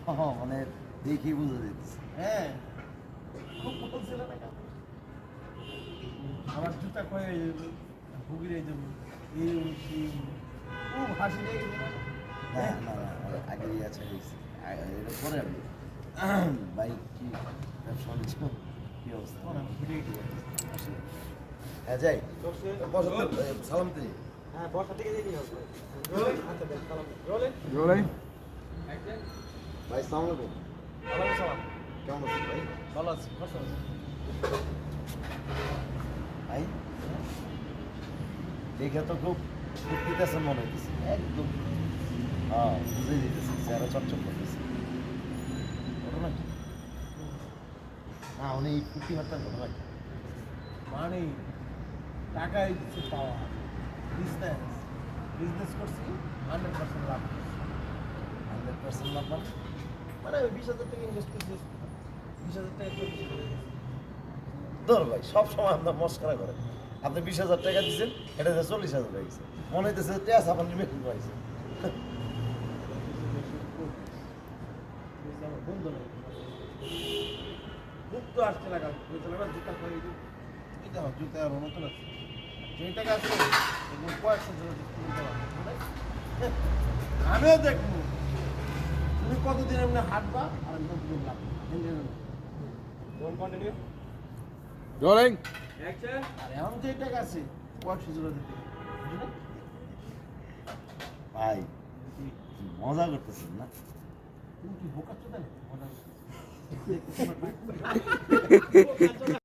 মানে দেখি বুঝে দিতেছে। হ্যাঁ খুব বলছিল না কেন? আমার জুতা কয়ে ভুগিয়ে দেবো এই খুব হাসি লেগে গেছিল না না না আগে আছে এটা পরে আমি ভাই কি ব্যবসা বাণিজ্য কি অবস্থা? হ্যাঁ যাই সালাম দিই। হ্যাঁ বর্ষা থেকে দেখি রোলিং ভাই সালাম আলাইকুম। সালাম কেমন আছেন ভাই? ভালো আছি বসো ভাই দেখে তো খুব ফুর্তিতে আছেন মনে হইতেছে একদম। হ্যাঁ বুঝে দিতেছে চেহারা চকচক করতেছে। ঘটনা কি? না উনি ফুর্তি হত্যার ঘটনা কি? মানে টাকাই কিছু পাওয়া বিজনেস বিজনেস করছি 100% লাভ করছি 100% লাভ মানে? মানে 20,000 টাকা ইনভেস্ট করছি 20,000 টাকা দিয়ে 20,000 টাকা। ধর ভাই সব সময় আপনার মস্করা করেন। আপনি 20,000 টাকা দিচ্ছেন, এটা 40,000 টাকা দিচ্ছেন, মনে হইতেছে টেস আপনার মেশিন পাইছে। আমার বন্ধু নাই মুখ তো আসছে না কারণ জুতা করে এই দেখো জুতা আর নতুন আছে যে টাকা আছে এগুলো কয়েকশো আমিও দেখবো তুমি কতদিন এমনি হাঁটবা আর আমি কতদিন লাগবো কন্টিনিউ রোলিং আর এখন যে টাকা আছে কয়েকশো জোড়া দিতে ভাই মজা করতেছেন না? তুমি কি বোকা চোদা মজা